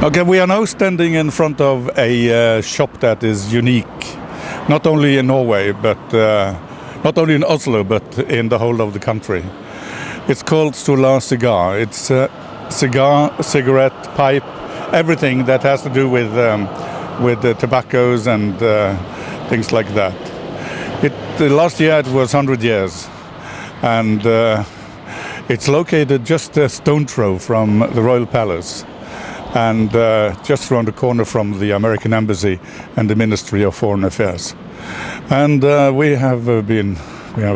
Okay, we are now standing in front of a shop that is unique, not only in Norway, but not only in Oslo, but in the whole of the country. It's called Solar CIGAR. It's cigar, cigarette, pipe, everything that has to do with tobaccos and things like that. Last year it was 100 years, and it's located just a stone throw from the Royal Palace, and just around the corner from the American Embassy and the Ministry of Foreign Affairs. And we have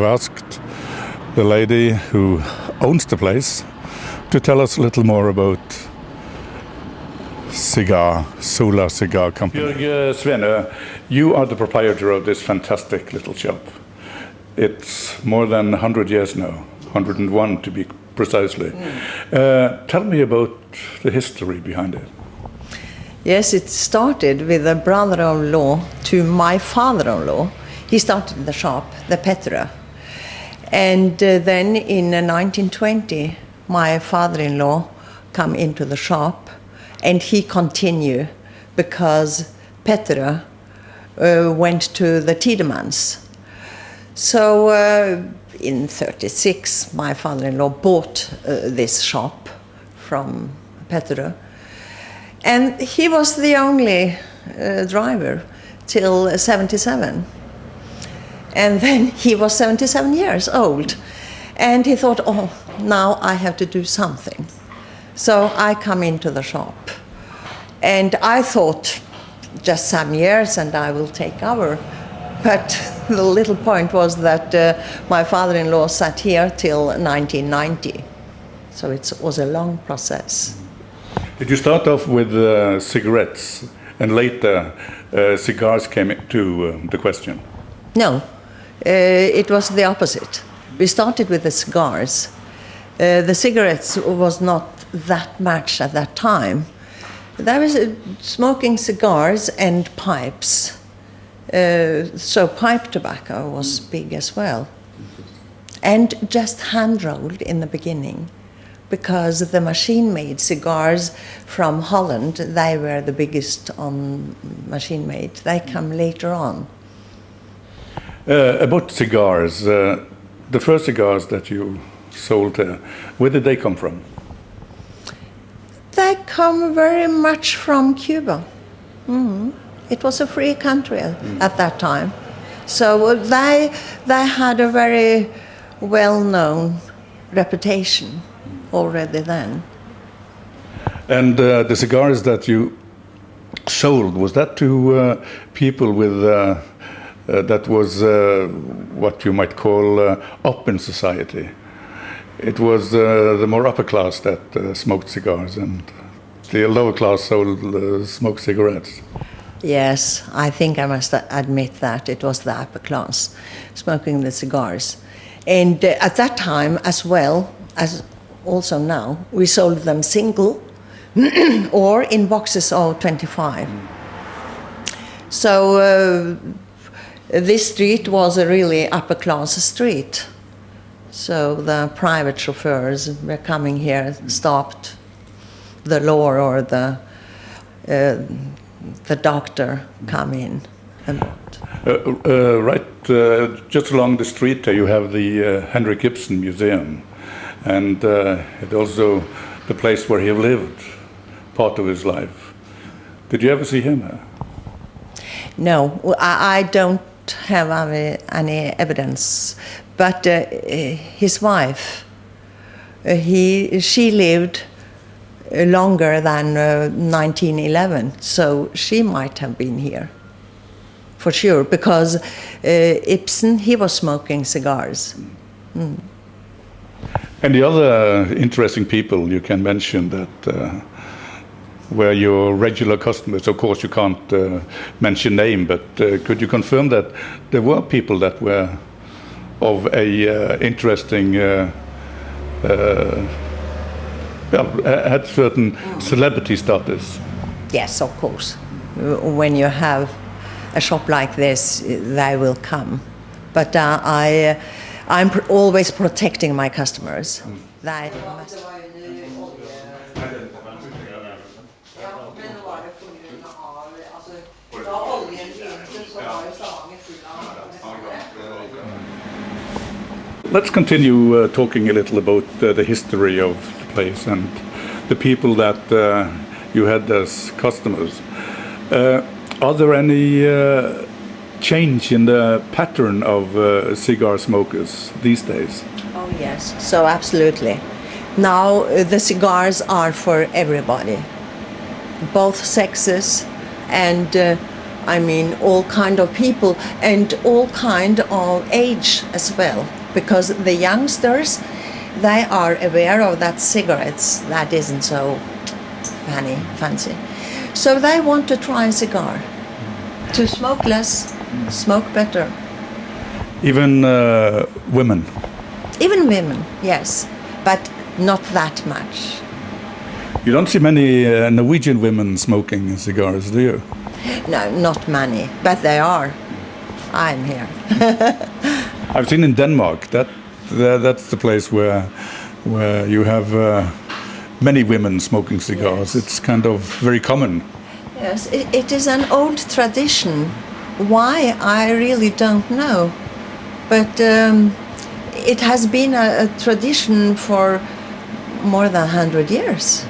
asked the lady who owns the place to tell us a little more about CIGAR, Solar CIGAR Company. Jörg Svene, you are the proprietor of this fantastic little shop. It's more than 100 years now, 101 to be precisely. Tell me about the history behind it. Yes, it started with a brother-in-law to my father-in-law. He started the shop, the Petra. And then in 1920, my father-in-law come into the shop, and he continued because Petra went to the Tidemans. So in 1936, my father-in-law bought this shop from Petra. And he was the only driver till 1977. And then he was 77 years old. And he thought, oh, now I have to do something. So I come into the shop. And I thought, just some years and I will take over. But the little point was that my father-in-law sat here till 1990. So it was a long process. Did you start off with cigarettes and later cigars came into the question? No, it was the opposite. We started with the cigars. The cigarettes was not that much at that time. There was smoking cigars and pipes. So pipe tobacco was big as well. And just hand-rolled in the beginning, because the machine-made cigars from Holland, they were the biggest on machine-made. They come later on. About cigars, the first cigars that you sold, where did they come from? They come very much from Cuba. It was a free country at that time. So they had a very well-known reputation already then. And the cigars that you sold, was that to people with that was what you might call up in society? It was the more upper class that smoked cigars, and the lower class sold smoked cigarettes. Yes, I think I must admit that it was the upper class smoking the cigars. And at that time, as well as also now, we sold them single or in boxes of 25. So this street was a really upper class street. So the private chauffeurs were coming here, stopped the law or the doctor come in and bought. Right, just along the street you have the Henrik Ibsen Museum, and it also the place where he lived part of his life. Did you ever see him? No, I don't have any evidence, but his wife, she lived longer than 1911, so she might have been here, for sure, because Ibsen, he was smoking cigars. And the other interesting people you can mention that were your regular customers, of course you can't mention name, but could you confirm that there were people that were of a interesting had certain celebrity status? Yes, of course. When you have a shop like this, they will come. But I'm always protecting my customers. They must... Men var det på grund av, alltså, da oljen begynte så var jo Stavanger full av. Let's continue talking a little about the history of the place and the people that you had as customers. Are there any change in the pattern of cigar smokers these days? Oh yes, so absolutely. Now the cigars are for everybody, both sexes, and I mean all kind of people and all kind of age as well. Because the youngsters, they are aware of that cigarettes that isn't so fancy. So they want to try a cigar, to smoke less, smoke better. Even women? Even women, yes, but not that much. You don't see many Norwegian women smoking cigars, do you? No, not many, but they are. I'm here. I've seen in Denmark that's the place where you have many women smoking cigars. Yes. It's kind of very common. Yes, it is an old tradition. Why, I really don't know. But it has been a tradition for more than 100 years.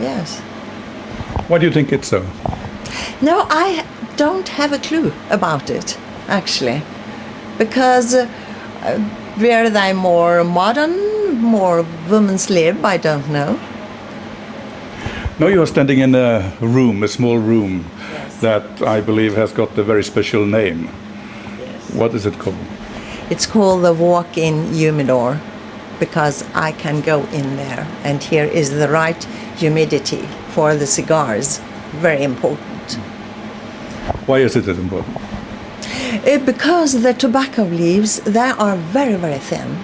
Yes. Why do you think it's so? No, I don't have a clue about it, actually. Because were they more modern, more women's live, I don't know. Now you are standing in a room, a small room, Yes. that I believe has got a very special name. Yes. What is it called? It's called the walk-in humidor because I can go in there and here is the right humidity for the cigars. Very important. Why is it important? Because the tobacco leaves, they are very, very thin.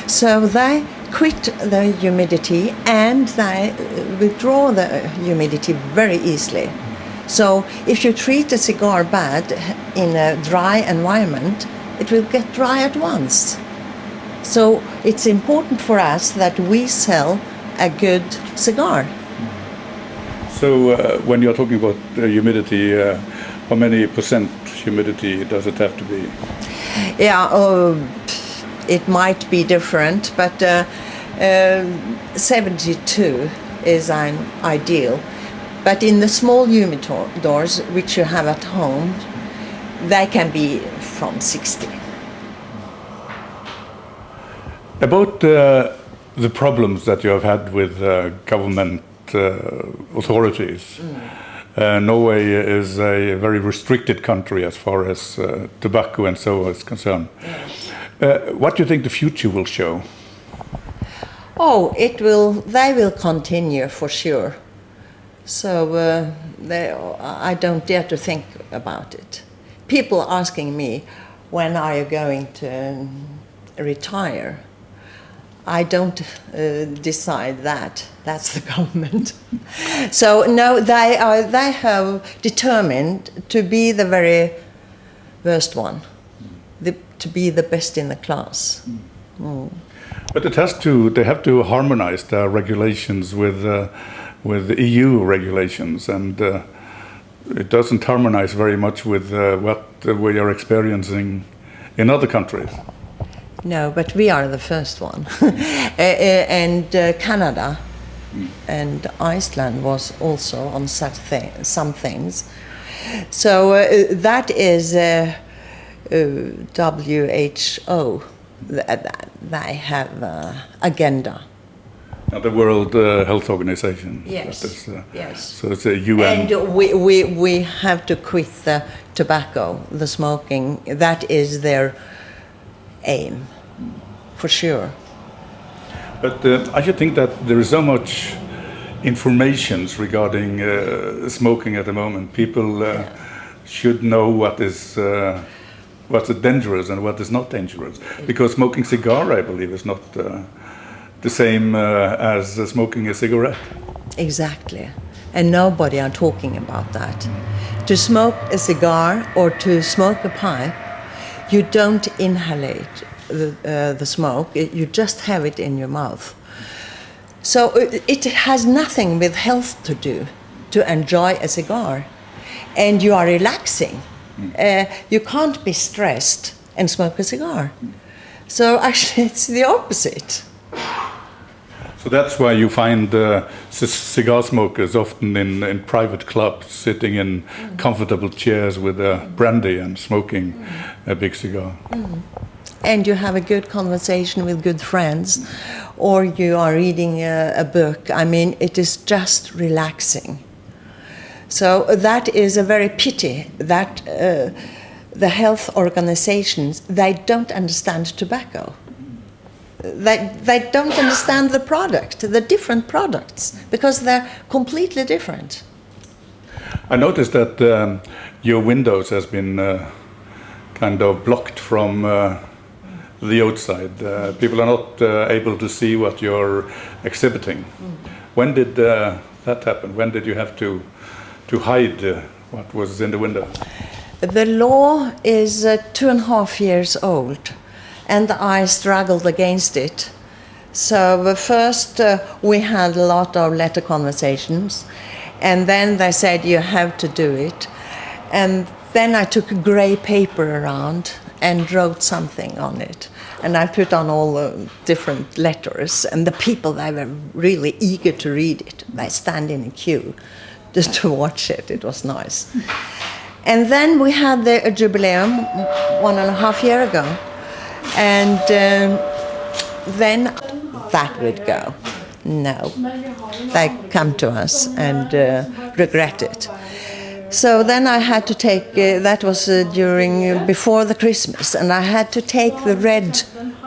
So they quit the humidity and they withdraw the humidity very easily. So if you treat a cigar bad in a dry environment, it will get dry at once. So it's important for us that we sell a good cigar. So when you're talking about humidity, how many percent humidity does it have to be? Yeah, it might be different, but 72 is an ideal. But in the small humidors, which you have at home, they can be from 60. About the problems that you have had with government authorities. Norway is a very restricted country as far as tobacco and so is concerned. What do you think the future will show? Oh, it will. They will continue for sure. So I don't dare to think about it. People asking me, when are you going to retire? I don't decide that. That's the government. So no, they have determined to be the very worst one, to be the best in the class. But they have to harmonize their regulations with EU regulations, and it doesn't harmonize very much with what we are experiencing in other countries. No, but we are the first one. And Canada and Iceland was also on some things. So that is WHO. They have agenda. The World Health Organization. Yes. That is, Yes. So it's a UN. And we have to quit the tobacco, the smoking. That is their aim, for sure. But I should think that there is so much information regarding smoking at the moment. People should know what's dangerous and what is not dangerous. Because smoking cigar, I believe, is not the same as smoking a cigarette. Exactly. And nobody are talking about that. To smoke a cigar or to smoke a pipe, you don't inhalate the smoke, you just have it in your mouth. So it has nothing with health to do. to enjoy a cigar. And you are relaxing. You can't be stressed and smoke a cigar. So actually it's the opposite. So that's why you find cigar smokers often in private clubs, sitting in comfortable chairs with a brandy and smoking a big cigar. And you have a good conversation with good friends, or you are reading a book. I mean, it is just relaxing. So that is a very pity that the health organizations, they don't understand tobacco. They don't understand the product, the different products, because they're completely different. I noticed that your windows has been kind of blocked from the outside. People are not able to see what you're exhibiting. When did that happen? When did you have to hide what was in the window? The law is 2.5 years old, and I struggled against it. So first we had a lot of letter conversations, and then they said you have to do it. And then I took grey paper around and wrote something on it. And I put on all the different letters, and the people, they were really eager to read it. They stand in a queue just to watch it. It was nice. And then we had the jubileum 1.5 years ago. And then that would go. No, they come to us and regret it. So then I had to take, that was before the Christmas, and I had to take the red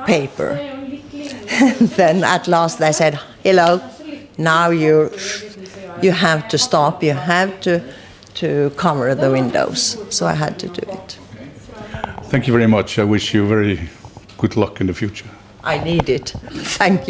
paper. And then at last they said, hello, now you have to stop, you have to cover the windows. So I had to do it. Thank you very much. I wish you very good luck in the future. I need it. Thank you.